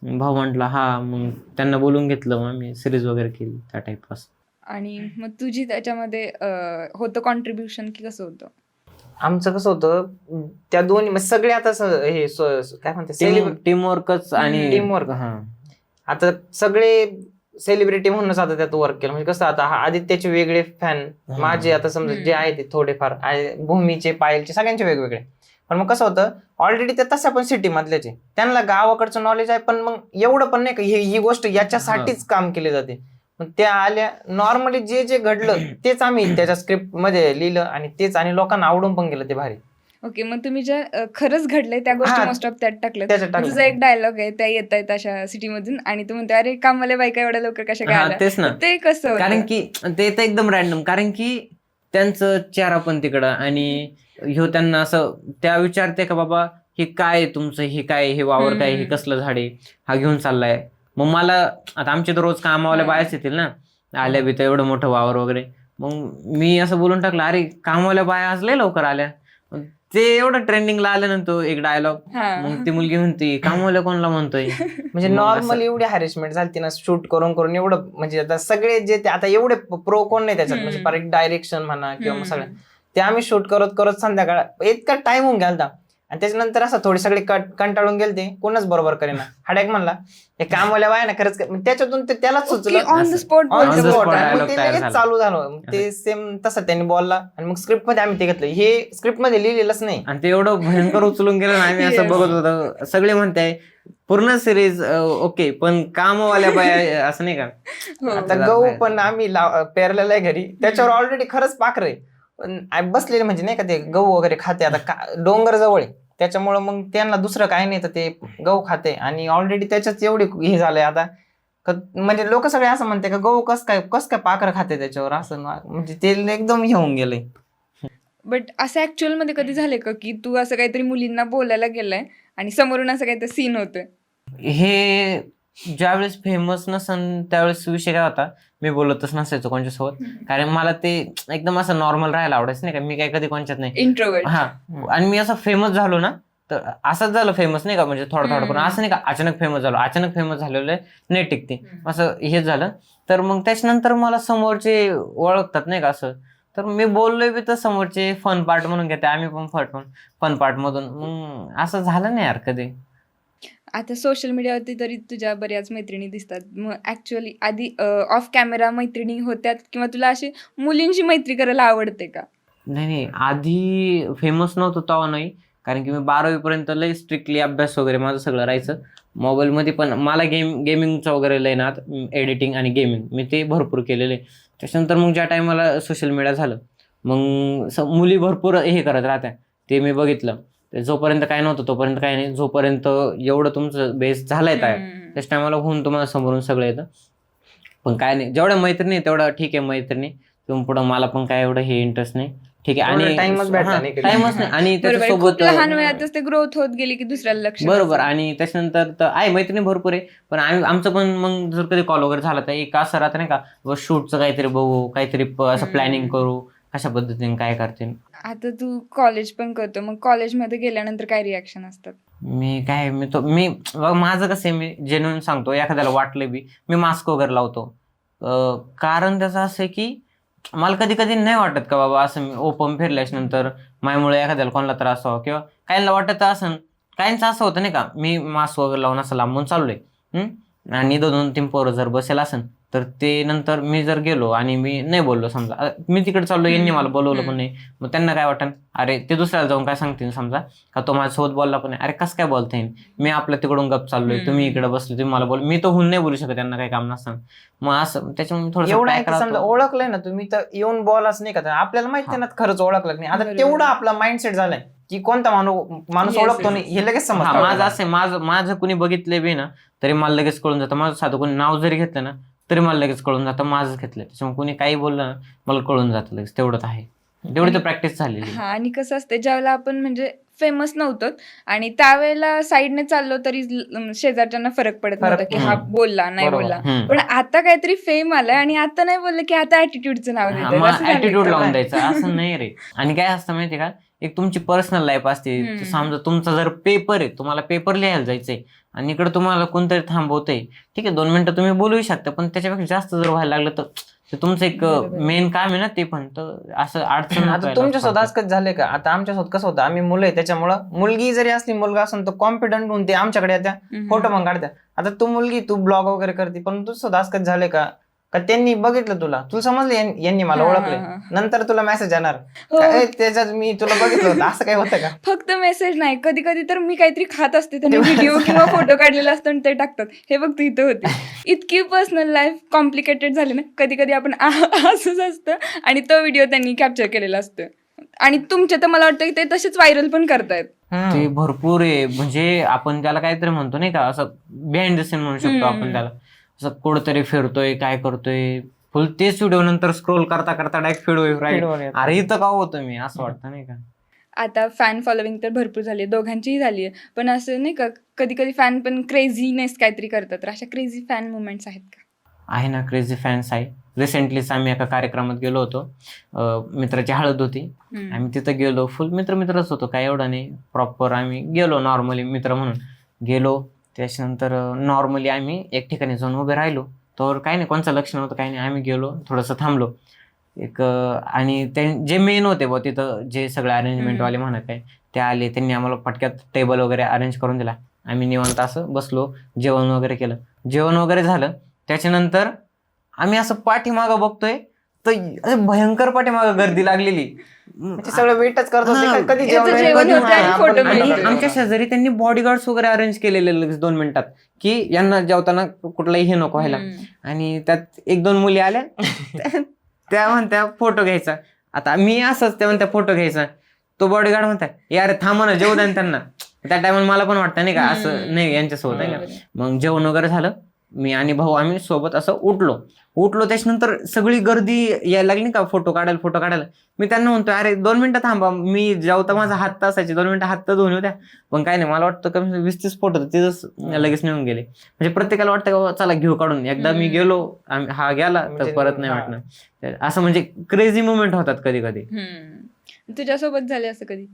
भाऊ म्हटला हा, मग त्यांना बोलून घेतलं, मग आम्ही सिरीज वगैरे केली त्या टाईप असं. आणि मग तुझी त्याच्यामध्ये होतं कॉन्ट्रीब्युशन की कसं होतं? आमचं कसं होतं त्या दोन्ही म्हणजे सगळे आता काय म्हणते टीमवर्कच आणि टीमवर्क. आता सगळे सेलिब्रिटी म्हणूनच आता त्यात वर्क केलं. म्हणजे कसं आता आदित्यचे वेगळे फॅन, माझे आता समजा जे आहे ते थोडेफार, भूमीचे, पायलचे, सगळ्यांचे वेगवेगळे. पण मग कसं होतं ऑलरेडी ते तशा पण सिटी मधल्याचे, त्यांना गावाकडचं नॉलेज आहे, पण मग एवढं पण नाही का ही गोष्ट याच्यासाठीच काम केली जाते. मग त्या आल्या नॉर्मली जे जे घडलं तेच आम्ही त्याच्या स्क्रिप्ट मध्ये लिहिलं आणि तेच, आणि लोकांना आवडून पण गेलं ते भारी. ओके, मग तुम्ही ज्या खरंच घडलंय त्या गोष्टी मोस्ट ऑफ त्यात टाकल्यात. त्याच्यात टाकलं. तुझा एक डायलॉग आहे, त्या येत आहेत अशा सिटी मधून आणि तू म्हणते अरे कामाला बायका एवढ्या लवकर कशा काय आल्या? तेच ना. ते कसं होतं? कारण की ते तर एकदम रॅन्डम, कारण की त्यांचं चेहरा पण तिकडं, आणि ह्यो त्यांना असं त्या विचारते का बाबा हे काय तुमचं, हे काय, हे वावर काय, हे कसलं झाड आहे, हा घेऊन चाललाय. मग मला आता आमचे तर रोज कामावाल्या बायाच येतील ना, आल्या बी तर एवढं मोठं वावर वगैरे. मग मी असं बोलून टाकलं अरे कामावाल्या बाया आज लय लवकर आल्या. ते एवढं ट्रेंडिंगला आल्यानंतर एक डायलॉग, मग ती मुलगी म्हणते कामावाल्या कोणाला म्हणतोय. म्हणजे नॉर्मल एवढी हॅरेसमेंट झाली ना शूट करून करून, एवढं म्हणजे आता सगळे जे आता एवढे प्रो कोण नाही त्याच्यात, म्हणजे परत डायरेक्शन म्हणा किंवा सगळं ते आम्ही शूट करत करत संध्याकाळ इतका टाइम होऊन गेलता. आणि त्याच्यानंतर असं थोडे सगळे कंटाळून गेले, ते कोणच बरोबर करेना. हाड्याक म्हणला हे कामवाल्या बाय ना खरंच, त्याच्यातून ते त्यालाच सुचलं ऑन द स्पॉट. ते चालू झालं. ते सेम तसं त्यांनी बोलला आणि मग स्क्रिप्ट मध्ये आम्ही ते घेतलं. हे स्क्रिप्ट मध्ये लिहिलेलंच नाही, आणि ते एवढं भयंकर उचलून गेलं ना, आम्ही असं बघत होतो. सगळे म्हणताय पूर्ण सिरीज ओके, पण कामवाल्या बाया असं नाही का. आता गहू पण आम्ही पेरलेला आहे घरी, त्याच्यावर ऑलरेडी खरंच पाखरे पण बसलेले, म्हणजे नाही का ते गहू वगैरे खाते. आता डोंगर जवळ आहे त्याच्यामुळं मग त्यांना दुसरं काही नाही तर ते गहू खाते, आणि ऑलरेडी त्याच्यात एवढी हे झालंय आता. म्हणजे लोक सगळे असं म्हणते का गहू कस काय पाखरं खाते त्याच्यावर, असं म्हणजे ते एकदम हे होऊन गेलंय. बट असं ऍक्च्युअल मध्ये कधी झालंय का की तू असं काहीतरी मुलींना बोलायला गेलाय आणि समोरून असं काहीतरी सीन होतोय? हे ज्यावेळेस फेमस नसन त्यावेळेस विषय काय होता, मी बोलतच नसायचो कोणच्यासोबत, कारण मला ते एकदम असं नॉर्मल राहायला आवडायचं नाही का. मी काय कधी कोणच्यात नाही इंट्रोवर्ट. हा. आणि मी असं फेमस झालो ना तर असंच झालं फेमस नाही का, म्हणजे थोडं थोडं पण असं नाही का अचानक फेमस झालो. अचानक फेमस झालेलं नाही टिकते, असं हेच झालं. तर मग त्याच्यानंतर मला समोरचे ओळखतात नाही का असं, तर मी बोललोय बी तर समोरचे फन पार्ट म्हणून घेते, आम्ही पण फन पार्ट मधून. मग असं झालं नाही यार कधी. आता सोशल मीडियावरती तरी तुझ्या बऱ्याच मैत्रिणी दिसतात. मग ऍक्च्युअली आधी ऑफ कॅमेरा मैत्रिणी होत्यात किंवा तुला अशी मुलींची मैत्री करायला आवडते का? नाही, आधी फेमस नव्हतो तेव्हा नाही, कारण की मी 12वी पर्यंत लय स्ट्रिक्टली अभ्यास वगैरे माझं सगळं राहायचं. मोबाईलमध्ये पण मला गेमिंगचं वगैरे लय ना, एडिटिंग आणि गेमिंग मी ते भरपूर केलेले. त्याच्यानंतर मग ज्या टायमाला सोशल मीडिया झालं, मग मुली भरपूर हे करत राहत्या, ते मी बघितलं. जोपर्यंत काय नव्हतं तोपर्यंत काय नाही, जोपर्यंत एवढं तुमचं बेस झालाय तयार त्याच टायमाला होऊन तुम्हाला समोरून सगळं येतं. पण काय नाही, जेवढ्या मैत्रिणी तेवढं ठीक आहे मैत्रिणी, तुम्ही पुढं मला पण काय एवढं हे इंटरेस्ट नाही, ठीक आहे. आणि टाइमच भेटला नाही कधी. टाइमच नाही. आणि बरोबर, त्याच्यासोबत खूप लहान वयातच ते ग्रोथ होत गेली की दुसऱ्याला लक्ष बरोबर. नसेल. आणि त्याच्यानंतर तर आहे मैत्रिणी भरपूर आहे, पण आमचं पण मग जर कधी कॉल वगैरे झाला तर एक असं राहतं नाही का, शूटचं काहीतरी बघू, काहीतरी असं प्लॅनिंग करू, कशा पद्धतीने काय करते. आता तू कॉलेज पण करतो, मग कॉलेजमध्ये गेल्यानंतर काय रिॲक्शन असतात? मी माझं कसं आहे, मी जेन्युइन सांगतो, एखाद्याला वाटलं बी मी मास्क वगैरे लावतो. कारण त्याचं असं आहे की मला कधी कधी नाही वाटत का बाबा असं मी ओपन फिरल्याच्या नंतर माझ्यामुळे एखाद्याला कोणाला त्रास व्हावा, किंवा काहींना वाटत असं, काहींचं असं होतं नाही का, मी मास्क वगैरे लावून असं लांबून चाललोय आणि 2-3 पोरं जर बसेल असेल तर ते नंतर मी जर गेलो आणि मी नाही बोललो, समजा मी तिकडे चाललो, यांनी मला बोलवलं पण नाही, मग त्यांना काय वाटतं, अरे ते दुसऱ्याला जाऊन काय सांगतील, समजा का तो माझ्यासोबत बोलला पण नाही, अरे कसं काय बोलता येईल, मी आपलं तिकडून गप चाललोय, तुम्ही इकडे बसले, तुम्ही मला बोल, मी तर होऊन नाही बोलू शकत, त्यांना काही काम नसतं. मग असं त्याच्यामुळे थोडं एवढं आहे की समजा ओळखलंय ना तुम्ही तर येऊन बोलाच नाही का, आपल्याला माहिती ना खरंच ओळखलं नाही. आता तेवढा आपला माइंडसेट झालाय की कोणता माणूस ओळखतो नाही हे लगेच समजतं. माझं असं माझं कुणी बघितलंय बी ना तरी मला लगेच कळून जातं. माझं साधं कोणी नाव जरी घेतलं ना तरी मला लगेच कळून जातं माझंच घेतलंय. त्याच्यामुळे कोणी काही बोललं ना मला कळून जातं लगेच. तेवढंच आहे, तेवढी तर प्रॅक्टिस झालेली. हा, आणि कसं असतं ज्यावेळेला आपण म्हणजे फेमस नव्हतो आणि त्यावेळेला साईडने चाललो तरी शेजारच्यांना फरक पडत नव्हता की हा बोलला नाही बोलला. पण आता काहीतरी फेम आलाय आणि आता नाही बोललं की आता ऍटिट्यूडचं नाव देतात. ऍटिट्यूड लावून द्यायचं असं नाही रे. आणि काय असतं माहितीये का, एक तुमची पर्सनल लाईफ असते. समजा तुमचा जर पेपर आहे, तुम्हाला पेपर लिहायला जायचंय आणि इकडे तुम्हाला कोणतरी थांबवतंय, ठीक आहे 2 मिनिटं तुम्ही बोलू शकता, पण त्याच्यापेक्षा जास्त जर व्हायला लागलं तर ते तुमचं एक बरोबर. मेन काम आहे ना ते पण, तर असं अडचण नको आता यायला तुमच्यासोबत आज फालतू. कसं झालंय का, आता आमच्यासोबत कसं होतं, आम्ही मुलं आहे त्याच्यामुळं मुलगी जरी असली मुलगा असेल तर कॉन्फिडंट होऊन ते आमच्याकडे येत्या, फोटो पण काढत्या. आता तू मुलगी तू ब्लॉग वगैरे करते, पण तुझं आज कसं झालंय का का त्यांनी बघितलं तुला समजलं यांनी मला हा, ओळखलंय, हा, हा. नंतर तुला मेसेज येणार हो. काय त्याच्यात मी तुला बघितलं होतं, असं काय होतं का? फक्त मेसेज नाही, कधी कधी तर मी काहीतरी खात असते त्यांनी व्हिडिओ किंवा फोटो काढलेला असतो आणि ते टाकतात, हे बघ तू इथं होती. इतकी पर्सनल लाईफ कॉम्प्लिकेटेड झाली ना, कधी कधी आपण असंच असतं आणि तो व्हिडिओ त्यांनी कॅप्चर केलेला असतो. आणि तुमचे तर मला वाटतं की ते तसेच व्हायरल पण करतायत. ते भरपूर आहे, म्हणजे आपण त्याला काहीतरी म्हणतो नाही का, असं बिहाइंड द सीन म्हणू शकतो आपण त्याला. असं कुठंतरी फिरतोय, काय करतोय, फुल तेच व्हिडिओ नंतर स्क्रोल करता करता डायरेक्ट फीड Feed वर अरे इथं का होतं मी, असं वाटतं नाही का. आता फॅन फॉलोविंग तर भरपूर झाली आहे, दोघांचीही झाली आहे. पण असं नाही का, कधी कधी फॅन पण क्रेझीनेस काहीतरी करतात, तर अशा क्रेझी फॅन मुवमेंट्स आहेत का? आहे ना, क्रेझी फॅन्स आहे. रिसेंटलीच आम्ही एका कार्यक्रमात गेलो होतो, मित्राची हळद होती, आम्ही तिथं गेलो, फुल मित्रच होतो, काय एवढं नाही, प्रॉपर आम्ही गेलो नॉर्मली मित्र म्हणून गेलो. त्याच्यानंतर नॉर्मली आम्ही एक ठिकाणी जाऊन उभे राहिलो, तर काही नाही, कोणचं लक्ष नव्हतं, काही नाही, आम्ही गेलो थोडंसं थांबलो एक आणि ते जे मेन होते बुवा तिथं, जे सगळे अरेंजमेंटवाले म्हणत आहे ते आले, त्यांनी आम्हाला पटक्यात टेबल वगैरे अरेंज करून दिला. आम्ही निवांत असं बसलो, जेवण वगैरे केलं, जेवण वगैरे झालं. त्याच्यानंतर आम्ही असं पाठीमागं बघतोय तर असं भयंकर पाठीमागं गर्दी लागलेली. म्हणजे सगळं वेटच करत होते हा, कधी याचं जेवण जेवण होतं आणि आपण photo आणि मिळतोय. आमच्या शेजारी त्यांनी बॉडीगार्ड्स वगैरे अरेंज केलेले लगेच 2 मिनिटात, की यांना जेवताना कुठलाही हे नको व्हायला. आणि त्यात 1-2 मुली आल्या त्या म्हणत्या फोटो घ्यायचा. आता मी असंच, त्या म्हणत्या फोटो घ्यायचा, तो बॉडीगार्ड म्हणताय यार थांबा ना, जेवू द्या ना त्यांना. त्या टायमाला मला पण वाटतं नाही का, असं नाही यांच्यासोबत आहे का. मग जेवण वगैरे झालं, मी आणि भाऊ आम्ही सोबत असं उठलो. त्याच्यानंतर सगळी गर्दी यायला लागली नाही का, फोटो काढायला. मी त्यांना म्हणतोय अरे 2 मिनिटं थांबा, मी जेवता माझा हात तासायचे, 2 मिनिटं हात तर धुवून होत्या. पण काय नाही, मला वाटतं कमी 20-30 फोटो तिथंच लगेच निघून गेले. म्हणजे प्रत्येकाला वाटतं का बाबा चला घेऊ काढून, एकदा मी गेलो हा गेला तर म्हणजे परत नाही वाटणार. असं म्हणजे क्रेझी मुवमेंट होतात कधी कधी. तुझ्यासोबत झाले असं कधी?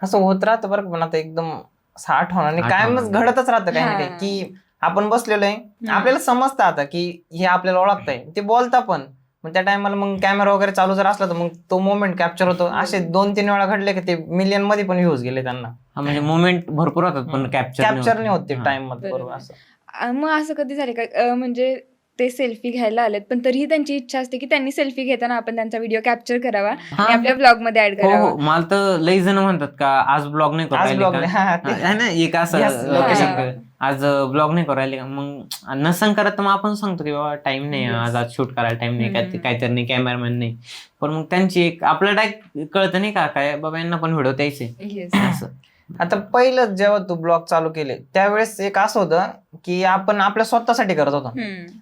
असं होत राहतं बरं, पण आता एकदम असं आठवण आणि कायमच घडतच राहतं काही ना काही, की आपण बसलेलो आहे, आपल्याला समजतं आता की हे आपल्याला ओळखताय, ते बोलता पण. मग त्या टायमाला मग कॅमेरा वगैरे चालू जर असला तर मग तो मोमेंट कॅप्चर होतो. असे 2-3 वेळा घडले की ते मिलियन मध्ये पण व्ह्यूज गेले त्यांना. म्हणजे मुवमेंट भरपूर होतात पण कॅप्चर नाही होत ते हा. टाइम मध्ये, बरोबर बरोबर. असं. मग असं कधी झाले का, म्हणजे ते सेल्फी घ्यायला आलेत पण तरीही त्यांची इच्छा असते की त्यांनी सेल्फी घेताना आपण त्यांचा व्हिडिओ कॅप्चर करावा आणि आपल्या ब्लॉग मध्ये ऍड हो करावा? हो, मला तर लई जण म्हणतात का आज ब्लॉग नाही करू आज राहिले ब्लॉग का. आहे ना एक Yes, असं location. लोकेशन, आज ब्लॉग नाही करू राहिले का. मग नसन करत तर मग आपण सांगतो की बाबा टाइम नाही आज शूट करायला टाइम नाही, काहीतरी नाही, कॅमेरामॅन नाही. पण मग त्यांची एक आपल्याला डायरेक्ट कळतं नाही का, काय बाबा यांना पण व्हिडिओ द्यायचे Yes. असं. आता पहिलं जेव्हा तू ब्लॉग चालू केले त्यावेळेस एक असं होतं की आपण आपल्या स्वतःसाठी करत होतो.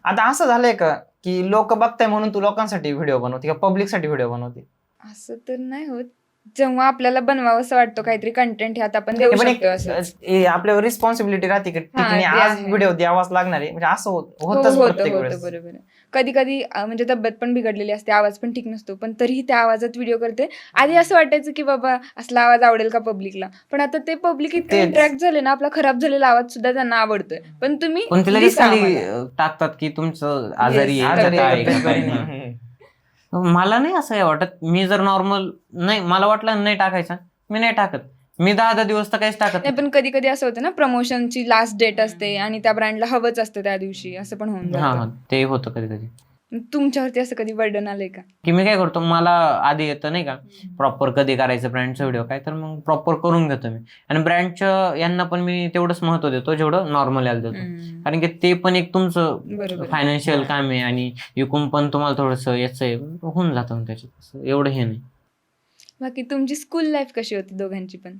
आता असं झालंय का की लोक बघताय म्हणून तू लोकांसाठी व्हिडिओ बनवते का पब्लिकसाठी व्हिडिओ बनवते? असं तर नाही होत. जेव्हा आपल्याला बनवावं असं वाटतं काहीतरी कंटेंट ह्यात आपण देऊ पण शकतो असं. आपल्यावर रिस्पॉन्सिबिलिटी राहते की ठीक नाही, ते आज आहे. व्हिडिओ द्यावाच लागणार आहे, म्हणजे असं हो, होतच होतं प्रत्येक होतं, वेळेस. बरोबर आहे. कधी कधी म्हणजे तब्येत पण बिघडलेली असते, आवाज पण ठीक नसतो, पण तरीही त्या आवाजात व्हिडिओ करते. आधी असं वाटायचं की बाबा असला आवाज आवडेल का पब्लिकला, पण आता ते पब्लिक इतके तेच. इंटरॅक्ट झाले ना, आपला खराब झालेला आवाज सुद्धा त्यांना आवडतोय. पण तुम्ही पण ते लगेच दिसा खाली आम्हाला. टाकतात की तुमचं आजारी आहे आजारी का आहे, काय, तब्येत काय. बरी नाही. मला नाही असं काय वाटत. मी जर नॉर्मल नाही, मला वाटलं नाही टाकायचा, मी नाही टाकत. मी 10 दिवस तर काहीच टाकत नाही, नाही. पण कधी कधी असं होतं ना, प्रमोशनची लास्ट डेट असते आणि त्या ब्रँडला हवंच असतं त्या दिवशी, असं पण होऊन हा जातं. हा, ते होतं कधी कधी. तुमच्यावरती असं कधी बर्डन आलंय का? की मी काय करतो, मला आधी येतं नाही का प्रॉपर कधी करायचं ब्रँडचा व्हिडिओ काय, तर मग प्रॉपर करून घेतो मी. आणि ब्रँडच्या यांना पण मी तेवढंच महत्व देतो जेवढं नॉर्मल याला देतो. कारण की ते पण एक तुमचं बरोबर. फायनान्शियल काम आहे आणि विकून पण तुम्हाला थोडंसं याचं होऊन जातं त्याच्यात, एवढं हे नाही. बाकी तुमची स्कूल लाईफ कशी होती दोघांची पण?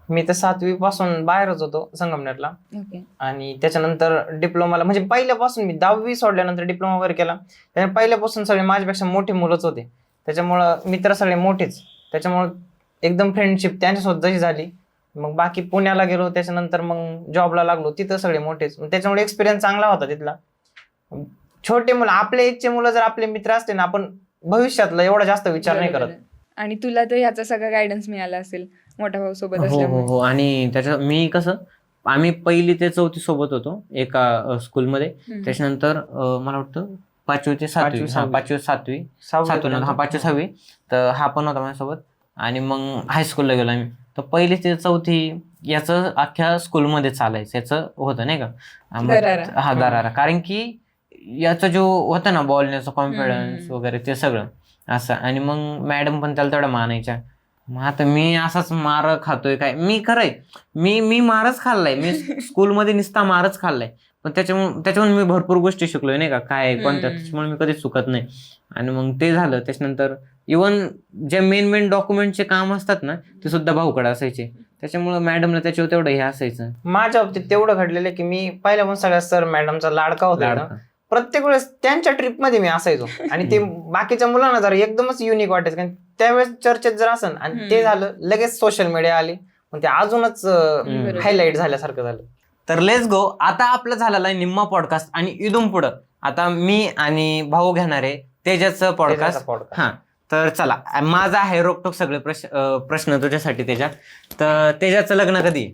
मी तर 7वी पासून बाहेरच होतो संगमनेरला, ओके. आणि त्याच्यानंतर डिप्लोमाला, म्हणजे पहिल्यापासून मी 10वी सोडल्यानंतर डिप्लोमा वगैरे केला. त्यामुळे पहिल्यापासून सगळे माझ्यापेक्षा मोठे मुलंच होते, त्याच्यामुळं मित्र सगळे मोठेच, त्याच्यामुळं एकदम फ्रेंडशिप त्यांच्यासोबत जशी झाली. मग बाकी पुण्याला गेलो, त्याच्यानंतर मग जॉबला लागलो, तिथं सगळे मोठेच, त्याच्यामुळे एक्सपिरियन्स चांगला होता तिथला. छोटे मुलं, आपल्या एजचे मुलं जर आपले मित्र असते ना, आपण भविष्यातला एवढा जास्त विचार नाही बरोबर करत. आहे. आणि तुला तर ह्याचा सगळा गायडन्स मिळाला असेल मोठा भाऊ सोबत हो हो असल्यामुळे. हो, आणि त्याच्या मी कसं, आम्ही 1ली ते 4थी सोबत होतो एका स्कूलमध्ये. त्याच्यानंतर मला वाटतं 5वी ते 7वी, पाचवी, सहावी. 5वी 7वी, सहावी 7वी नंतर 5वी 6वी. तर हा पण होता माझ्यासोबत. आणि मग हायस्कूलला गेलो आम्ही. तर पहिली ते 4थी याचं अख्ख्या स्कूलमध्ये चालायचं, याचं होतं नाही का. मग दरारा. हा दरारा, कारण की याचा जो होता ना बोलण्याचा कॉन्फिडन्स हम्म. वगैरे ते सगळं असं. आणि मग मॅडम पण त्याला तेवढं मानायच्या. मग आता मी असाच मार खातोय काय, मी खरंय मी मी मारच खाल्लाय, मी स्कूलमध्ये नुसता मारच खाल्लाय. पण त्याच्यामुळे मी भरपूर गोष्टी शिकलोय नाही का, काय कोणत्या, त्याच्यामुळे मी कधीच चुकत नाही. आणि मग ते झालं. त्याच्यानंतर इवन जे मेन डॉक्युमेंटचे काम असतात ना, ते सुद्धा भाऊकडे असायचे. त्याच्यामुळे मॅडमला त्याच्यावर तेवढं हे असायचं. माझ्या बाबतीत तेवढं घडलेलं आहे की मी पहिल्यापासून सगळ्या सर मॅडमचा लाडका होता ना. लाडका. प्रत्येक वेळेस त्यांच्या ट्रिप मध्ये मी असायचो आणि ते बाकीच्या मुलांना जरा एकदमच युनिक वाटायचं, कारण त्यावेळेस चर्चेत जर असन आणि ते झालं लगेच सोशल मीडिया आली, मग ते अजूनच बरोबर. हायलाइट झाल्यासारखं झालं. तर लेट्स गो. आता आपलं झालेलं आहे निम्मा पॉडकास्ट, आणि इथून पुढं आता मी आणि भाऊ घेणार आहे तेजाचं पॉडकास्ट. podcast. हा, तर चला, माझा आहे रोकटोक सगळे प्रश्न तुझ्यासाठी त्याच्यात. तर तेजाचं लग्न कधी आहे?